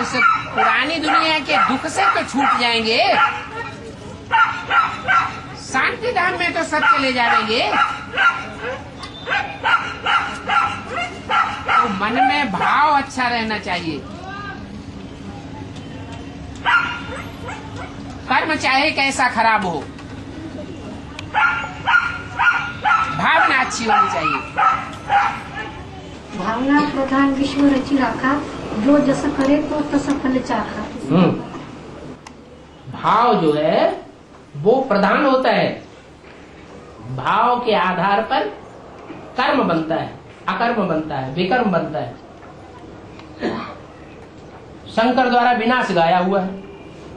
उस पुरानी दुनिया के दुख से तो छूट जाएंगे, शांति धाम में तो सब चले जाएंगे। तो मन में भाव अच्छा रहना चाहिए। कर्म चाहे कैसा खराब हो, भावना अच्छी होनी चाहिए। भावना प्रधान विश्व रची राखा, जो जैसा करे तो तसा फल चाखा। भाव जो है वो प्रधान होता है। भाव के आधार पर कर्म बनता है, अकर्म बनता है, विकर्म बनता है। शंकर द्वारा विनाश गाया हुआ है,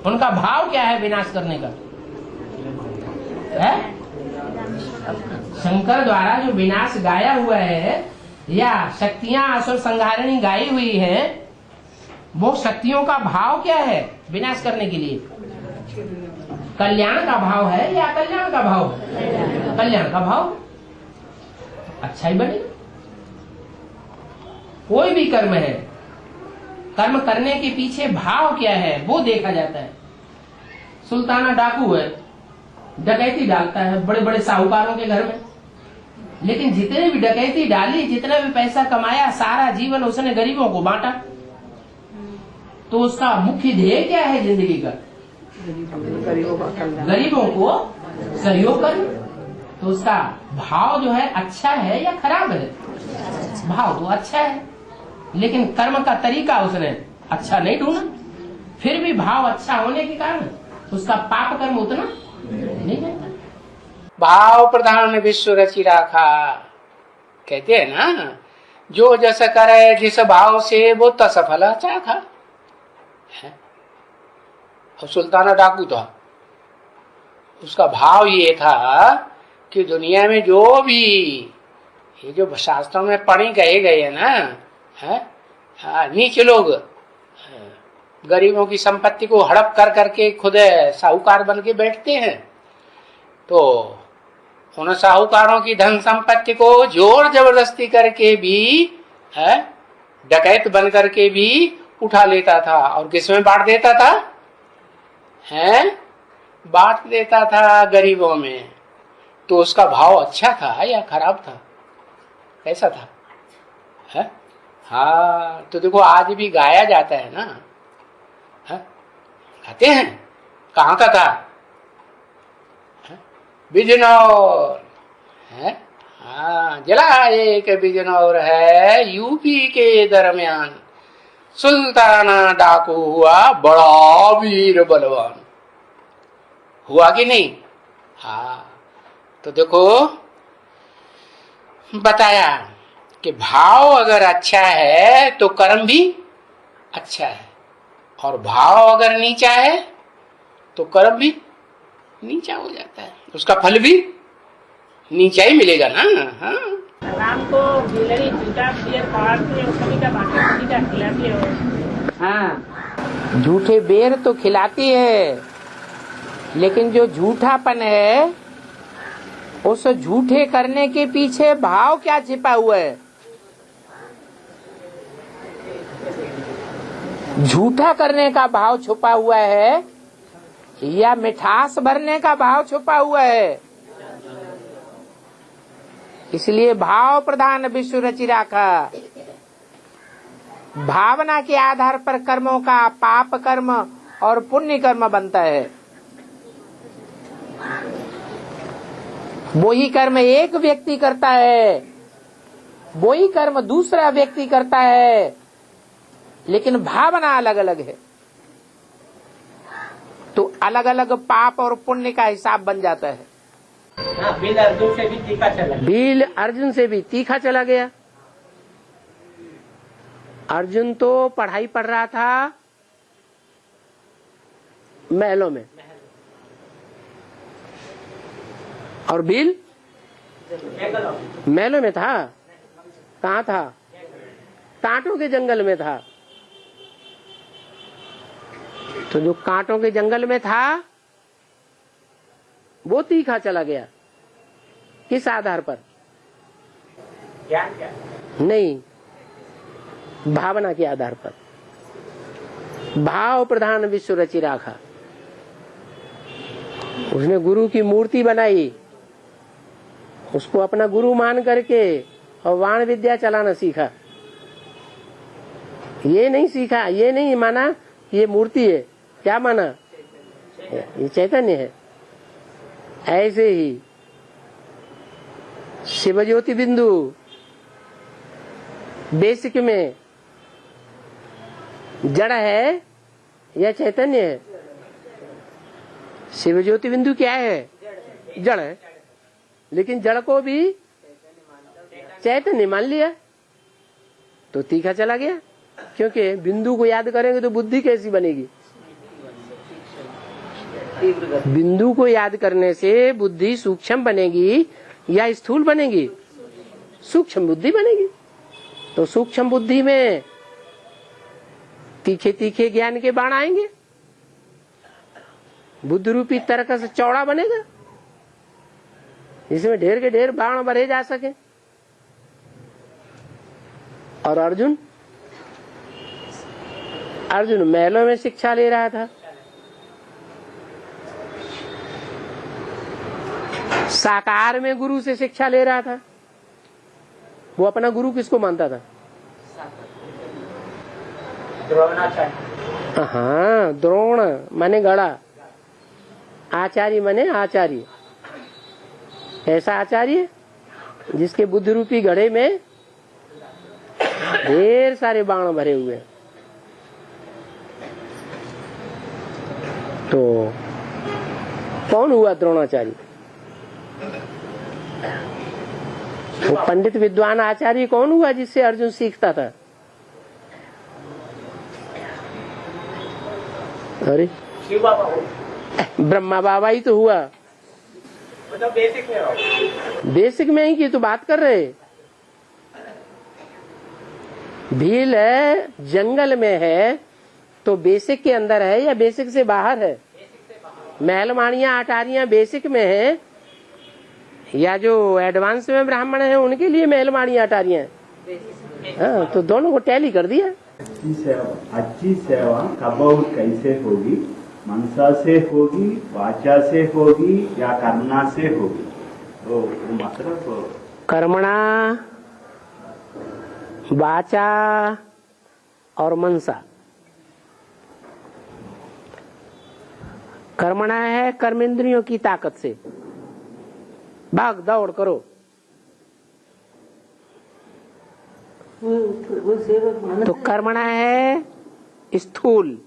उनका भाव क्या है विनाश करने का? है? शंकर द्वारा जो विनाश गाया हुआ है या शक्तियां असुर संहारिणी गाई हुई है, वो शक्तियों का भाव क्या है विनाश करने के लिए? कल्याण का भाव है या कल्याण का भाव? कल्याण का भाव। अच्छा ही बनेगा। कोई भी कर्म है, कर्म करने के पीछे भाव क्या है वो देखा जाता है। सुल्ताना डाकू है, डकैती डालता है बड़े बड़े साहूकारों के घर में, लेकिन जितने भी डकैती डाली, जितना भी पैसा कमाया, सारा जीवन उसने गरीबों को बांटा। तो उसका मुख्य ध्येय क्या है जिंदगी का? गरीबों को सहयोग करना। तो उसका भाव जो है अच्छा है या खराब है? भाव तो अच्छा है, लेकिन कर्म का तरीका उसने अच्छा नहीं ढूंढा। फिर भी भाव अच्छा होने के कारण उसका पाप कर्म उतना नहीं है। भाव प्रधान विश्व रची राखा, कहते हैं ना, जो जैसा करे जिस भाव से वो तस फल चाखा। और सुल्ताना डाकू था, उसका भाव ये था कि दुनिया में जो भी ये जो शास्त्रों में पढ़े गए है ना, है नीच लोग गरीबों की संपत्ति को हड़प कर करके खुद साहूकार बन के बैठते हैं, तो उन साहूकारों की धन संपत्ति को जोर जबरदस्ती करके भी है डकैत बन करके भी उठा लेता था और किसमें बांट देता था? है बांट देता था गरीबों में। तो उसका भाव अच्छा था या खराब था? कैसा था? है? हाँ, तो देखो आज भी गाया जाता है ना, है? गाते हैं। कहाँ का था? बिजनौर है। हाँ, जला एक बिजनौर है यूपी के दरमियान, सुल्ताना डाकू हुआ बड़ा वीर बलवान। हुआ कि नहीं? हाँ, तो देखो बताया कि भाव अगर अच्छा है तो कर्म भी अच्छा है, और भाव अगर नीचा है तो कर्म भी नीचा हो जाता है, उसका फल भी नीचा ही मिलेगा ना। हाँ, राम को गिलहरी झूठा बेर फाड़ती है, उसकी का बाकी का खिलाती है। हाँ, झूठे बेर तो खिलाती है, लेकिन जो झूठापन है उस झूठे करने के पीछे भाव क्या छिपा हुआ है? झूठा करने का भाव छुपा हुआ है या मिठास भरने का भाव छुपा हुआ है? इसलिए भाव प्रधान विश्व रची राखा। भावना के आधार पर कर्मों का पाप कर्म और पुण्य कर्म बनता है। वही कर्म एक व्यक्ति करता है, वही कर्म दूसरा व्यक्ति करता है, लेकिन भावना अलग अलग है। तो अलग अलग पाप और पुण्य का हिसाब बन जाता है। बिल अर्जुन से भी तीखा चला, बिल अर्जुन से भी तीखा चला गया। अर्जुन तो पढ़ाई पढ़ रहा था महलों में, और बिल महलों में था। कहाँ था? कांटों के जंगल में था। तो जो कांटों के जंगल में था वो तीखा चला गया। किस आधार पर? ज्ञान क्या? नहीं, भावना के आधार पर। भाव प्रधान विश्व रचि राखा। उसने गुरु की मूर्ति बनाई, उसको अपना गुरु मान करके और वाण विद्या चलाना सीखा। ये नहीं सीखा, ये नहीं माना ये मूर्ति है, क्या माना ये चैतन्य है। ऐसे ही शिवज्योति बिंदु बेसिक में जड़ है या चैतन्य है? शिवज्योति बिंदु क्या है? जड़ है, लेकिन जड़ को भी चैतन्य मान लिया तो तीखा चला गया। क्योंकि बिंदु को याद करेंगे तो बुद्धि कैसी बनेगी? बिंदु को याद करने से बुद्धि सूक्ष्म बनेगी या स्थूल बनेगी? सूक्ष्म बुद्धि बनेगी। तो सूक्ष्म बुद्धि में तीखे तीखे ज्ञान के बाण आएंगे, बुद्ध रूपी तर्क से चौड़ा बनेगा, जिसमें ढेर के ढेर बाण भरे जा सके। और अर्जुन महलों में शिक्षा ले रहा था, साकार में गुरु से शिक्षा ले रहा था। वो अपना गुरु किसको मानता था? द्रोणाचार्य। हाँ, द्रोण माने गड़ा, आचार्य माने आचार्य। ऐसा आचार्य जिसके बुद्ध रूपी घड़े में ढेर सारे बाण भरे हुए। तो कौन हुआ द्रोणाचार्य? वो पंडित विद्वान आचार्य कौन हुआ जिससे अर्जुन सीखता था? अरे शिव बाबा, ब्रह्मा बाबा ही तो हुआ। मतलब बेसिक में ही की तो बात कर रहे। भील है, जंगल में है, तो बेसिक के अंदर है या बेसिक से बाहर है? महलमाड़ियां अटारियां बेसिक में है या जो एडवांस में ब्राह्मण है उनके लिए महलमाड़ियां अटारियां? हाँ, तो दोनों को टैली कर दिया। अच्छी सेवा कब और कैसे होगी? मनसा से होगी, वाचा से होगी या करना से होगी? तो मतलब कर्मणा, वाचा और मनसा। कर्मणा है कर्मेंद्रियों की ताकत से भाग दौड़ करो। तो कर्मणा है स्थूल,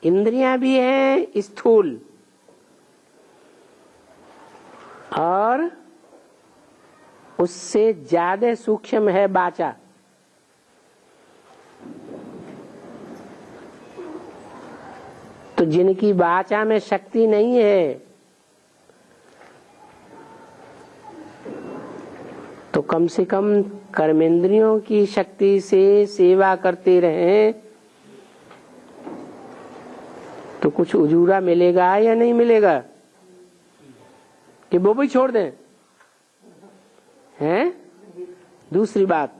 इंद्रियां भी हैं स्थूल, और उससे ज्यादा सूक्ष्म है वाचा। तो जिनकी वाचा में शक्ति नहीं है तो कम से कम कर्मेंद्रियों की शक्ति से सेवा करते रहें तो कुछ उजूरा मिलेगा या नहीं मिलेगा? कि वो भी छोड़ दें? हैं? दूसरी बात,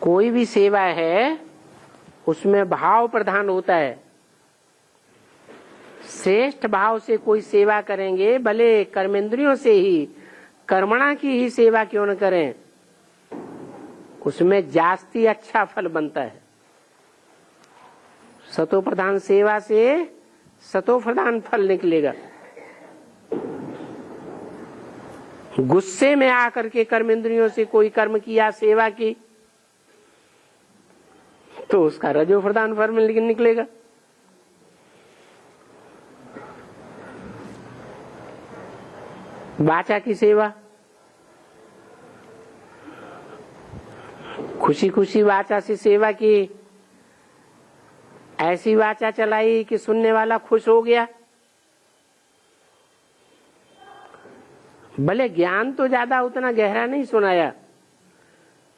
कोई भी सेवा है उसमें भाव प्रधान होता है। श्रेष्ठ भाव से कोई सेवा करेंगे, भले कर्मेंद्रियों से ही, कर्मणा की ही सेवा क्यों न करें, उसमें जास्ती अच्छा फल बनता है। सतो प्रधान सेवा से सतो प्रधान फल निकलेगा। गुस्से में आकर के कर्मेंद्रियों से कोई कर्म किया, सेवा की, तो उसका रजो प्रधान फल निकलेगा। वाचा की सेवा, खुशी खुशी वाचा से सेवा की, ऐसी वाचा चलाई कि सुनने वाला खुश हो गया। भले ज्ञान तो ज्यादा उतना गहरा नहीं सुनाया,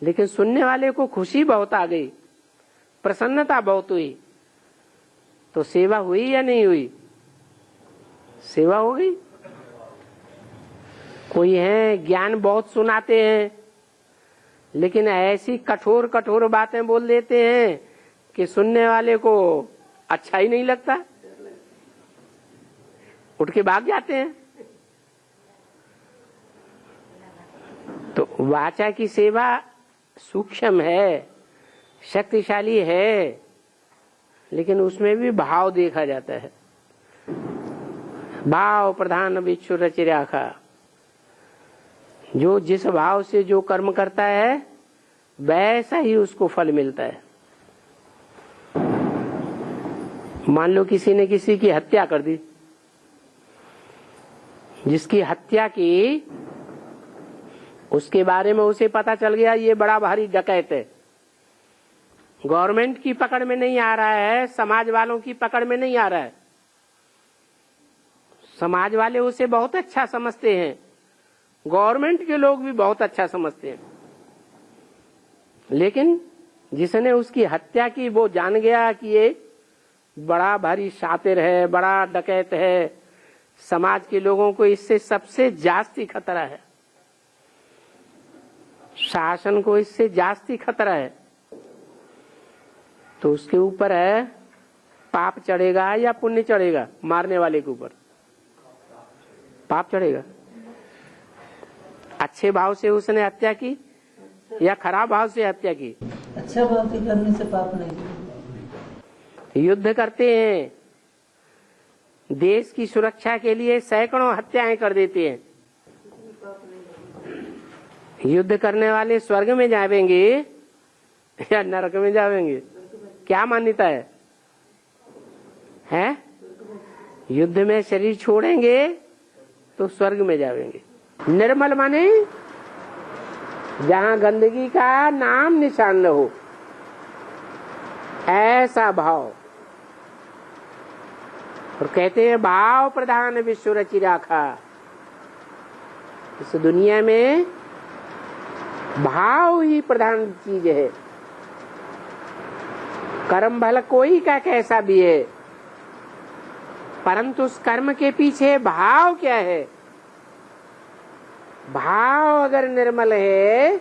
लेकिन सुनने वाले को खुशी बहुत आ गई, प्रसन्नता बहुत हुई। तो सेवा हुई या नहीं हुई? सेवा हो गई। कोई है ज्ञान बहुत सुनाते हैं, लेकिन ऐसी कठोर कठोर बातें बोल देते हैं कि सुनने वाले को अच्छा ही नहीं लगता, उठ के भाग जाते हैं। तो वाचा की सेवा सूक्ष्म है, शक्तिशाली है, लेकिन उसमें भी भाव देखा जाता है। भाव प्रधान विश्व रचि राखा। जो जिस भाव से जो कर्म करता है वैसा ही उसको फल मिलता है। मान लो किसी ने किसी की हत्या कर दी, जिसकी हत्या की उसके बारे में उसे पता चल गया ये बड़ा भारी डकैत है, गवर्नमेंट की पकड़ में नहीं आ रहा है, समाज वालों की पकड़ में नहीं आ रहा है। समाज वाले उसे बहुत अच्छा समझते हैं, गवर्नमेंट के लोग भी बहुत अच्छा समझते हैं, लेकिन जिसने उसकी हत्या की वो जान गया कि ये बड़ा भारी शातिर है, बड़ा डकैत है, समाज के लोगों को इससे सबसे जास्ती खतरा है, शासन को इससे जास्ती खतरा है, तो उसके ऊपर है पाप चढ़ेगा या पुण्य चढ़ेगा? मारने वाले के ऊपर पाप चढ़ेगा। अच्छे भाव से उसने हत्या की या खराब भाव से हत्या की? अच्छा भाव से करने से पाप नहीं। युद्ध करते हैं, देश की सुरक्षा के लिए सैकड़ों हत्याएं कर देते हैं। युद्ध करने वाले स्वर्ग में जाएंगे या नरक में जाएंगे? क्या मान्यता है? हैं? युद्ध में शरीर छोड़ेंगे तो स्वर्ग में जाएंगे। निर्मल माने जहां गंदगी का नाम निशान न हो, ऐसा भाव। और कहते हैं भाव प्रधान विश्व रचि राखा। इस दुनिया में भाव ही प्रधान चीज है। कर्म भला कोई का कैसा भी है, परंतु उस कर्म के पीछे भाव क्या है? भाव अगर निर्मल है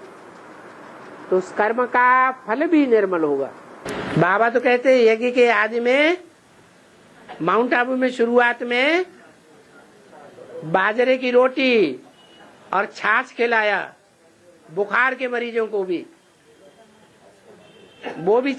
तो उस कर्म का फल भी निर्मल होगा। बाबा तो कहते हैं यज्ञ के आदि में, माउंट आबू में शुरुआत में बाजरे की रोटी और छाछ खिलाया बुखार के मरीजों को भी, वो भी